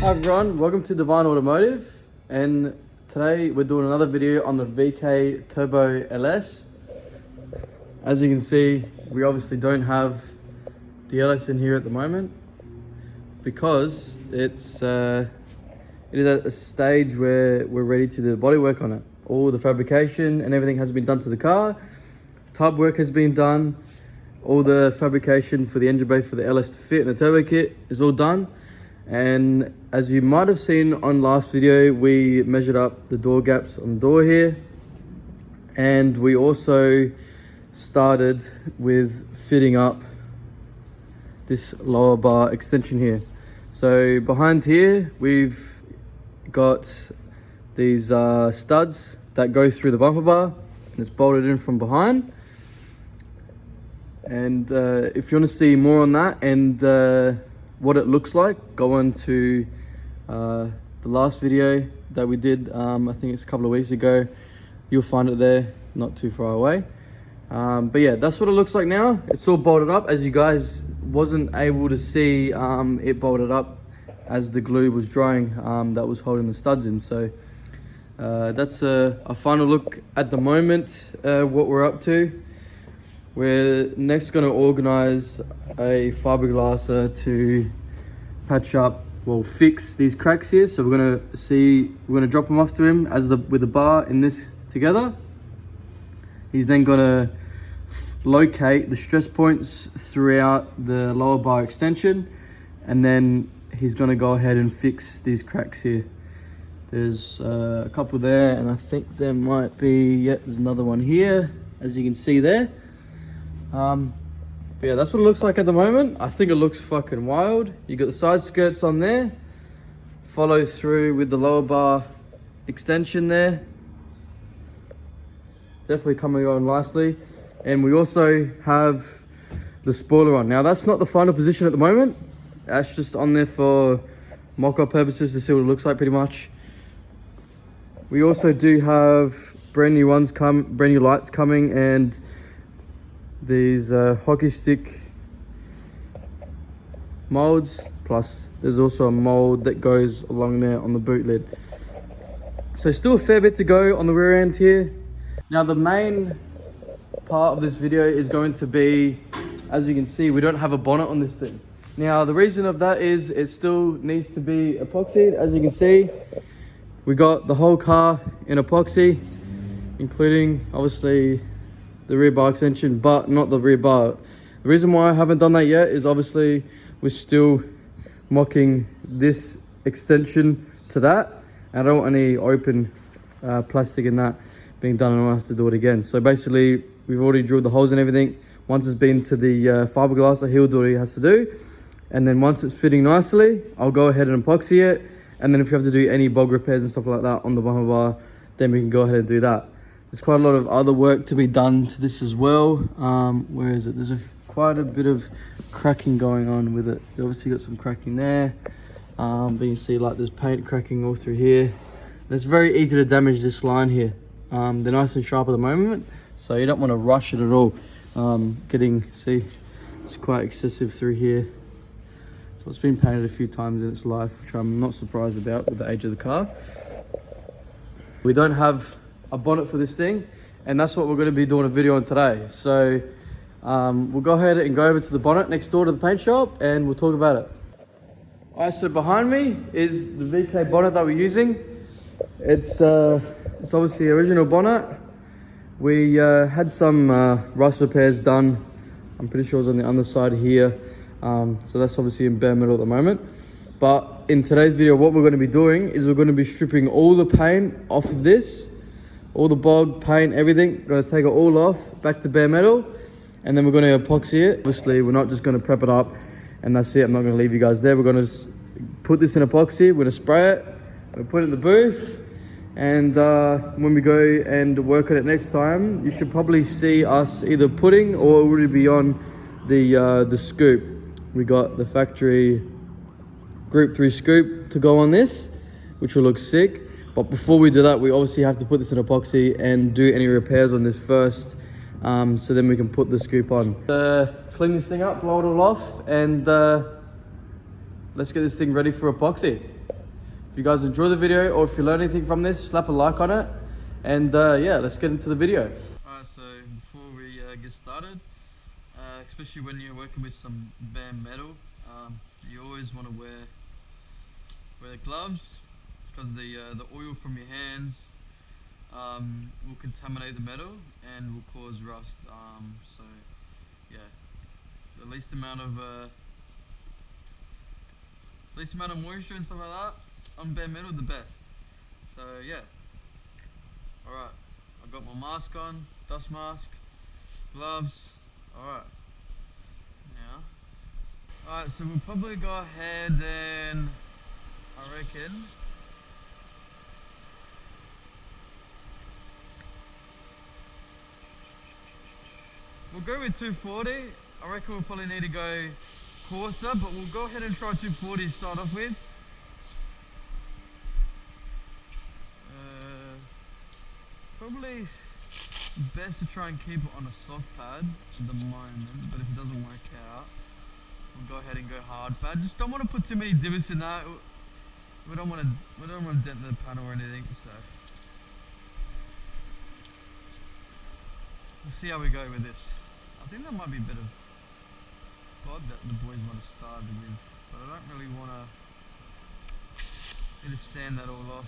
Hi everyone, welcome to Divine Automotive, and today we're doing another video on the VK Turbo LS. As you can see, we obviously don't have the LS in here at the moment because it is at a stage where we're ready to do the body work on it. All the fabrication and everything has been done to the car. Tub work has been done. All the fabrication for the engine bay for the LS to fit in the turbo kit is all done. And as you might have seen on last video, we measured up the door gaps on the door here. And we also started with fitting up this lower bar extension here. So behind here, we've got these studs that go through the bumper bar, and it's bolted in from behind. And if you want to see more on that and what it looks like, go on to the last video that we did, I think it's a couple of weeks ago. You'll find it there, not too far away. But yeah, that's what it looks like now. It's all bolted up. As you guys wasn't able to see it bolted up as the glue was drying, that was holding the studs in. So that's a final look at the moment, what we're up to. We're next going to organize a fiberglasser to patch up, well, fix these cracks here. So we're going to drop them off to him with the bar in this together. He's then going to locate the stress points throughout the lower bar extension, and then he's going to go ahead and fix these cracks here. There's a couple there, and I think there might be, there's another one here, as you can see there. But yeah, that's what it looks like at the moment. I think it looks fucking wild. You got the side skirts on there, follow through with the lower bar extension there. It's definitely coming on nicely. And we also have the spoiler on. Now that's not the final position at the moment. That's just on there for mock-up purposes to see what it looks like pretty much. We also do have brand new lights coming, and these hockey stick molds, plus there's also a mold that goes along there on the boot lid. So still a fair bit to go on the rear end here. Now the main part of this video is going to be, as you can see, we don't have a bonnet on this thing. Now the reason of that is it still needs to be epoxied. As you can see, we got the whole car in epoxy, including obviously the rear bar extension, but not the rear bar. The reason why I haven't done that yet is obviously we're still mocking this extension to that. I don't want any open plastic in that being done, and I'll have to do it again. So basically, we've already drilled the holes and everything. Once it's been to the fiberglass, he'll do what he has to do. And then once it's fitting nicely, I'll go ahead and epoxy it. And then if you have to do any bog repairs and stuff like that on the bumper bar, then we can go ahead and do that. There's quite a lot of other work to be done to this as well. Where is it? There's quite a bit of cracking going on with it. You obviously got some cracking there. But you can see like there's paint cracking all through here. And it's very easy to damage this line here. They're nice and sharp at the moment, so you don't want to rush it at all. See, it's quite excessive through here. So it's been painted a few times in its life, which I'm not surprised about with the age of the car. We don't have a bonnet for this thing, and that's what we're going to be doing a video on today. So we'll go ahead and go over to the bonnet next door to the paint shop, and we'll talk about it. Alright, so behind me is the VK bonnet that we're using. It's obviously the original bonnet. We had some rust repairs done. I'm pretty sure it's on the underside here. So that's obviously in bare metal at the moment. But in today's video, what we're going to be doing is we're going to be stripping all the paint off of this. All the bog, paint, everything. Going to take it all off, back to bare metal. And then we're going to epoxy it. Obviously, we're not just going to prep it up and that's it. I'm not going to leave you guys there. We're going to put this in epoxy. We're going to spray it. We'll put it in the booth. And when we go and work on it next time, you should probably see us either putting or already be on the scoop. We got the factory Group 3 scoop to go on this, which will look sick. But before we do that, we obviously have to put this in epoxy and do any repairs on this first, so then we can put the scoop on. Clean this thing up, blow it all off, and let's get this thing ready for epoxy. If you guys enjoy the video or if you learn anything from this, slap a like on it. And yeah, let's get into the video. Alright, so before we get started, especially when you're working with some bare metal, you always want to wear gloves, because the oil from your hands will contaminate the metal and will cause rust. So yeah, the least amount of moisture and stuff like that on bare metal, the best. So yeah. Alright, I've got my mask on, dust mask, gloves. Alright. Now, alright, so we'll probably go ahead and I reckon we'll go with 240. I reckon we'll probably need to go coarser, but we'll go ahead and try 240 to start off with. Probably best to try and keep it on a soft pad at the moment, but if it doesn't work out, we'll go ahead and go hard pad. Just don't want to put too many divots in that. We don't want to dent the panel or anything, so we'll see how we go with this. I think that might be a bit of bod that the boys want to start with, but I don't really want to sand that all off.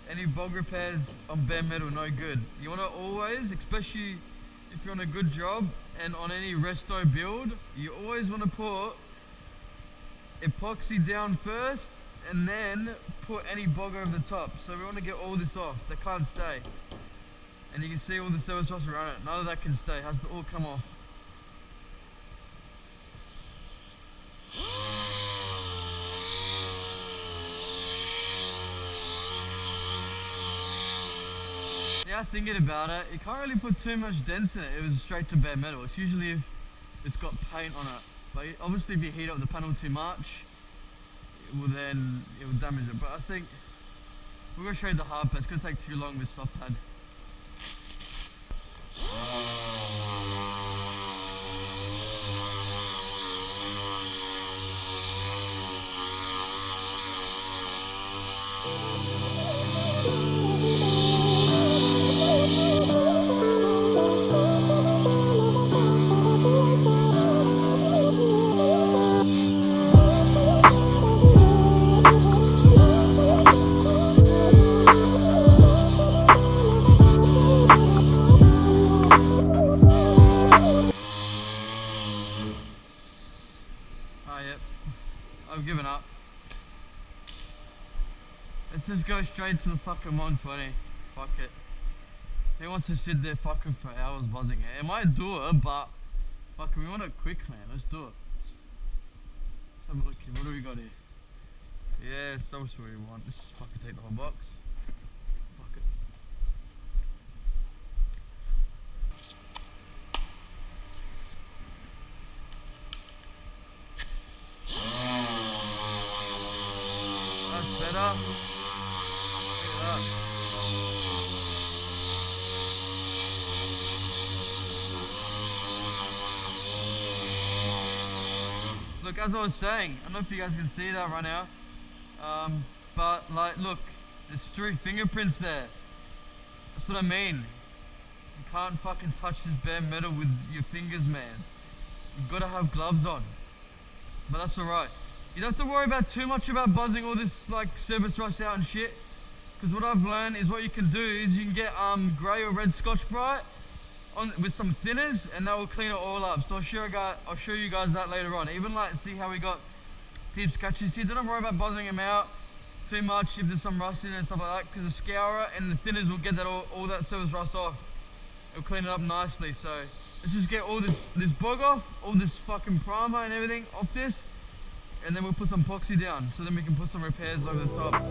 Any bog repairs on bare metal, no good. You want to always, especially if you're on a good job and on any resto build, you always want to put epoxy down first and then put any bog over the top. So we want to get all this off. They can't stay. And you can see all the surface rust around it. None of that can stay. It has to all come off. Yeah, thinking about it, you can't really put too much dents in it. It was straight to bare metal. It's usually if it's got paint on it. But obviously if you heat up the panel too much, it will damage it. But I think we're going to show you the hard pad. It's going to take too long with soft pad. I've given up. Let's just go straight to the fucking 120. Fuck it. Who wants to sit there fucking for hours buzzing it? It might do it, but fucking we want it quick, man. Let's do it. Let's have a look here. What do we got here? Yeah, so much what we want. Let's just fucking take the whole box. Fuck it. Better. Look at that. Look, as I was saying, I don't know if you guys can see that right now, but like, look, there's 3 fingerprints there. That's what I mean. You can't fucking touch this bare metal with your fingers, man. You've got to have gloves on, but that's alright. You don't have to worry about too much about buzzing all this like surface rust out and shit. Because what I've learned is what you can do is you can get grey or red Scotch-Brite with some thinners, and that will clean it all up. So I'll show you guys that later on. Even like, see how we got deep scratches here. Don't worry about buzzing them out too much if there's some rust in it and stuff like that, because the scourer and the thinners will get that all that surface rust off. It'll clean it up nicely. So let's just get all this bog off, all this fucking primer and everything off this. And then we'll put some epoxy down, so then we can put some repairs over the top.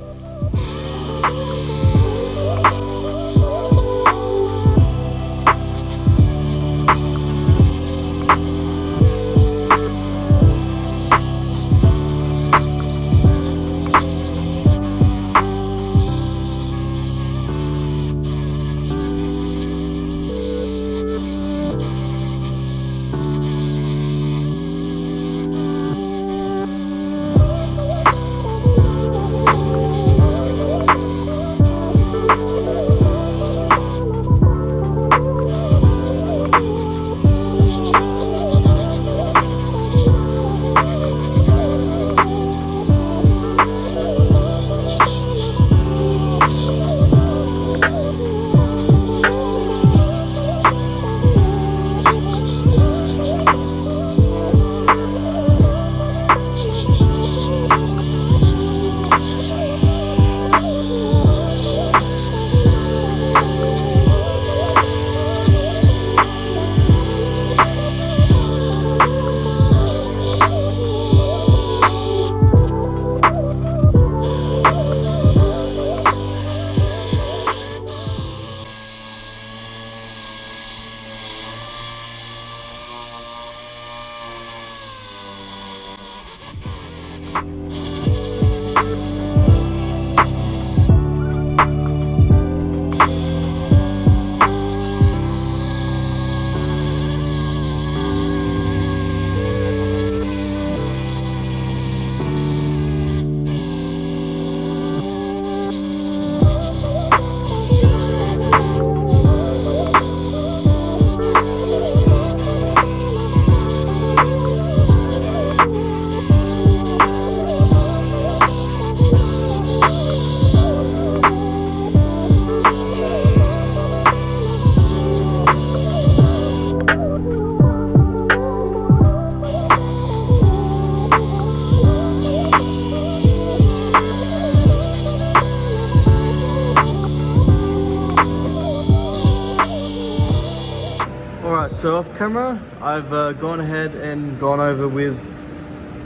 So off camera, I've gone ahead and gone over with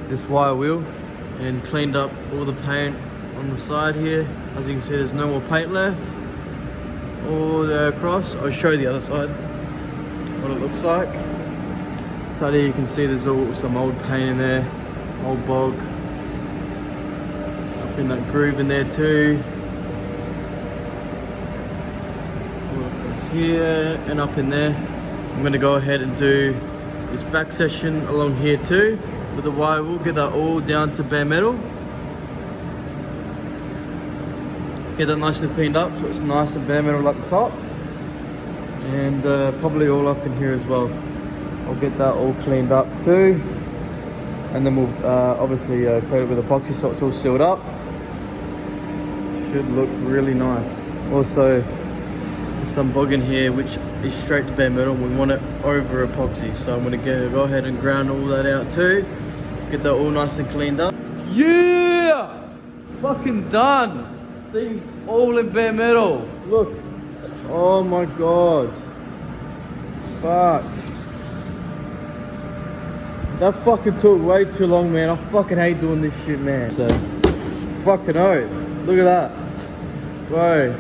this wire wheel and cleaned up all the paint on the side here. As you can see, there's no more paint left. All the way across. I'll show you the other side, what it looks like. So there you can see there's all some old paint in there, old bog. Up in that groove in there too. All across here and up in there. I'm going to go ahead and do this back section along here too with the wire. We'll get that all down to bare metal. Get that nicely cleaned up so it's nice and bare metal at the top. And probably all up in here as well. I'll get that all cleaned up too. And then we'll obviously coat it with epoxy so it's all sealed up. Should look really nice. Also, there's some bog in here which is straight to bare metal. We want it over epoxy, so I'm going to go ahead and ground all that out too. Get that all nice and cleaned up. Yeah! Fucking done! Things all in bare metal. Look. Oh my god. Fuck. That fucking took way too long, man. I fucking hate doing this shit, man. So, fucking oath. Look at that. Bro.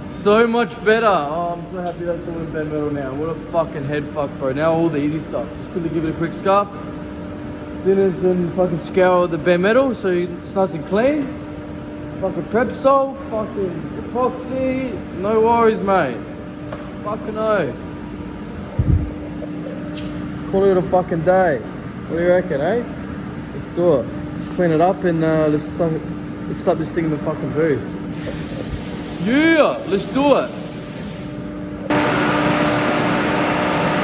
So much better. Oh, I'm so happy that's all in bare metal now. What a fucking head fuck, bro. Now all the easy stuff. Just quickly give it a quick scarf. Thinners and fucking scour the bare metal so it's nice and clean. Fucking prep salt, fucking epoxy. No worries, mate. Fucking oath. Call it a fucking day. What do you reckon, eh? Let's do it. Let's clean it up and let's slap this thing in the fucking booth. Yeah, let's do it.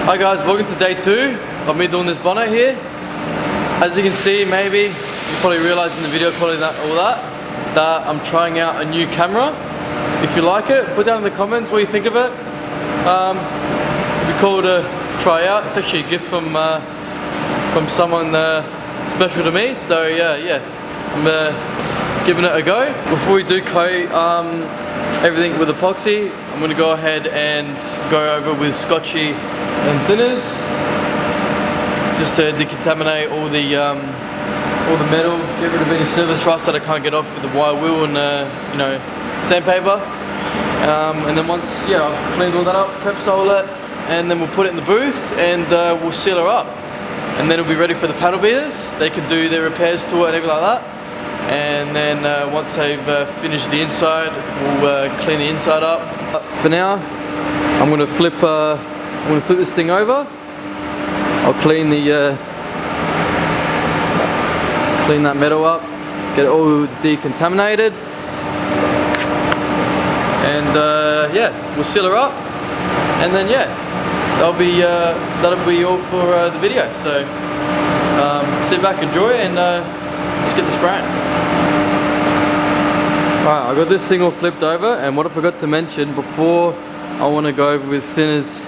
Hi guys, welcome to day 2 of me doing this bonnet here. As you can see, maybe you probably realised in the video quality that I'm trying out a new camera. If you like it, put down in the comments what you think of it. It'd be cool to try out. It's actually a gift from someone special to me. So yeah, I'm giving it a go. Before we do coat everything with epoxy, I'm going to go ahead and go over with scotchy and thinners just to decontaminate all the metal, get rid of any surface rust that I can't get off with the wire wheel and you know, sandpaper. And then once I've cleaned all that up, prep sole it, and then we'll put it in the booth and we'll seal her up. And then it'll be ready for the panel beaters. They can do their repairs to it and everything like that. And then once they've finished the inside, we'll clean the inside up. For now, I'm going to flip this thing over. I'll clean that metal up, get it all decontaminated, and we'll seal her up, and then that'll be all for the video. So sit back, enjoy, and let's get the spraying. Alright, I got this thing all flipped over, and what I forgot to mention before, I want to go over with thinners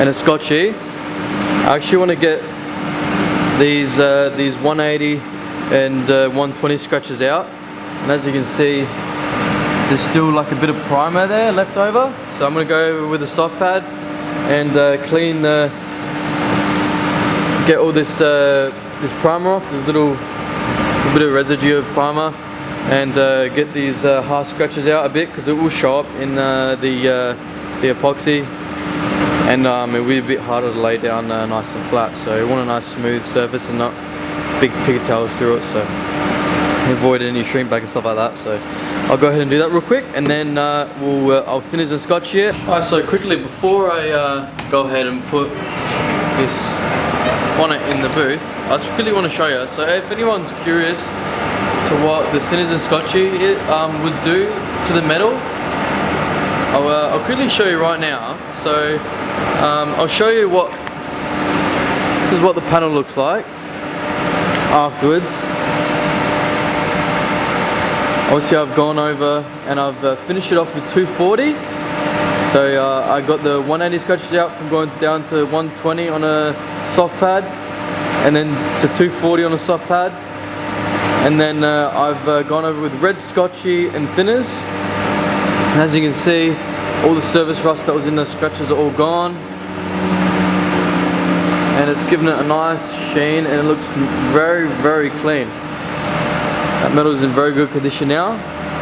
and a scotchy. I actually want to get these 180 and 120 scratches out, and as you can see, there's still like a bit of primer there left over. So I'm going to go over with a soft pad and clean get all this primer off. There's a little bit of residue of primer, and get these hard scratches out a bit because it will show up in the epoxy, and it will be a bit harder to lay down nice and flat. So you want a nice smooth surface and not big pigtails through it, so avoid any shrink back and stuff like that. So I'll go ahead and do that real quick, and then I'll finish the scotch here. Alright, so quickly before I go ahead and put this on it in the booth, I just quickly want to show you. So if anyone's curious to what the thinners and scotchy would do to the metal, I'll quickly show you right now. So I'll show you what this is what the panel looks like afterwards. Obviously I've gone over and I've finished it off with 240. So I got the 180 scratches out from going down to 120 on a soft pad, and then to 240 on a soft pad. And then I've gone over with red scotchy and thinners. And as you can see, all the surface rust that was in the scratches are all gone. And it's given it a nice sheen, and it looks very, very clean. That metal is in very good condition now.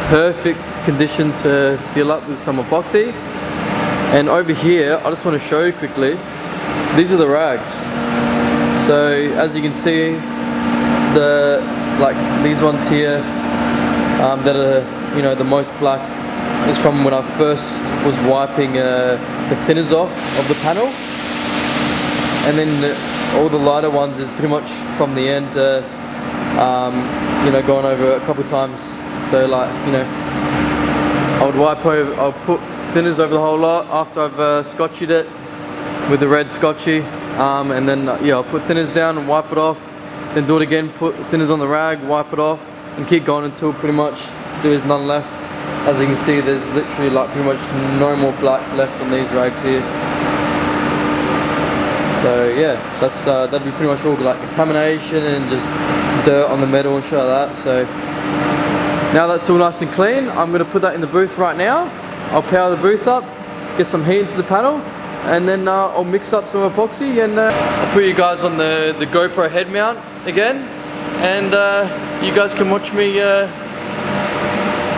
Perfect condition to seal up with some epoxy. And over here, I just want to show you quickly, these are the rags. So as you can see, like these ones here that are, you know, the most black is from when I first was wiping the thinners off of the panel. And then all the lighter ones is pretty much from the end, you know, going over a couple times. So like, you know, I would wipe over, I'll put thinners over the whole lot after I've scotched it with the red scotchy, and then yeah, I'll put thinners down and wipe it off, then do it again, put thinners on the rag, wipe it off, and keep going until pretty much there is none left. As you can see, there's literally like pretty much no more black left on these rags here. So yeah, that's that'd be pretty much all like contamination and just dirt on the metal and shit like that. So now that's all nice and clean, I'm going to put that in the booth right now. I'll power the booth up, get some heat into the panel, and then I'll mix up some epoxy, and I'll put you guys on the GoPro head mount again, and you guys can watch me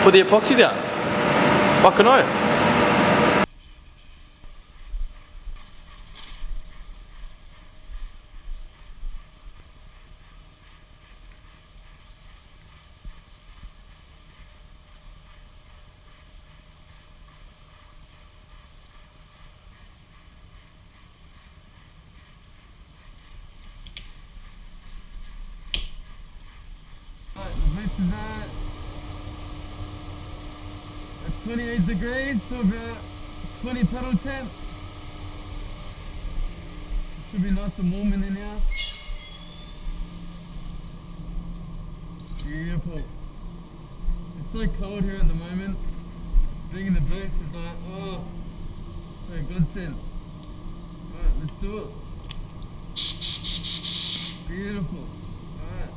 put the epoxy down. Fucking oath. This is at 28 degrees, so about 20 pedal temp. Should be nice and warm in here now. Beautiful. It's so cold here at the moment. Being in the booth is like, oh, so godsend. Alright, let's do it. Beautiful. Alright.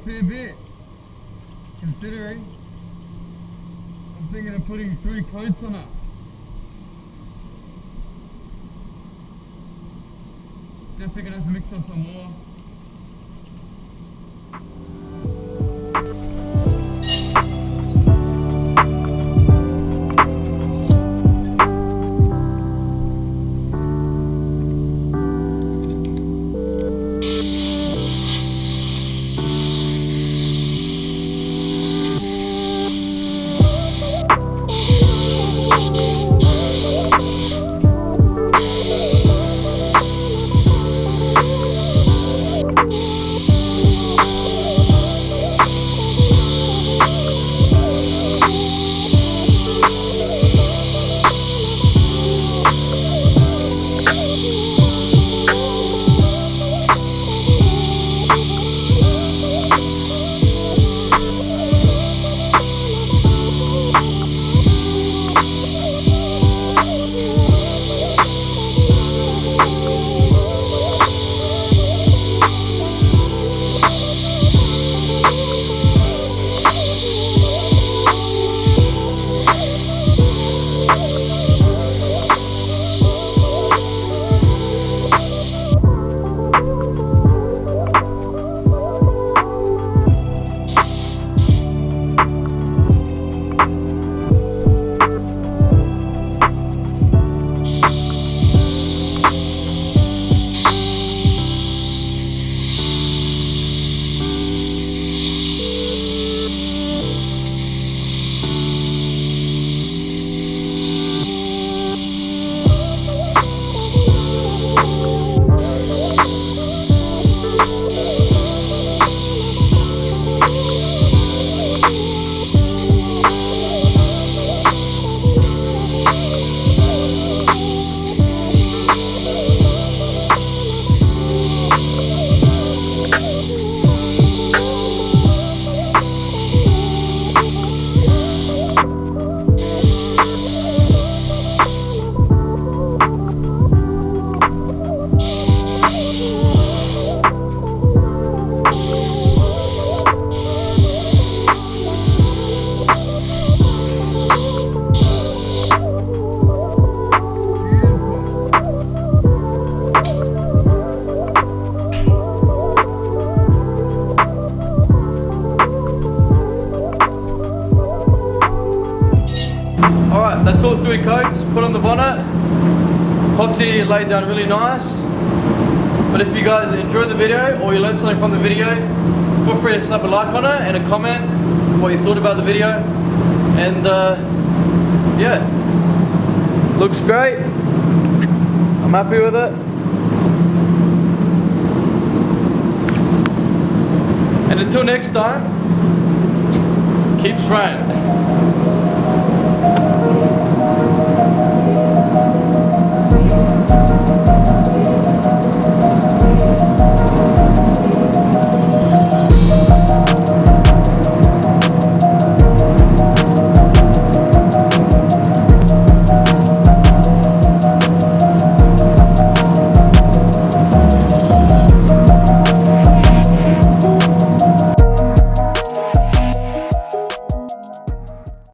fair bit, considering I'm thinking of putting 3 coats on it. Definitely gonna have to mix up some more. Alright, that's all 3 coats put on the bonnet. Epoxy laid down really nice. But if you guys enjoyed the video or you learned something from the video, feel free to slap a like on it and a comment what you thought about the video. And yeah, looks great. I'm happy with it. And until next time, keep spraying.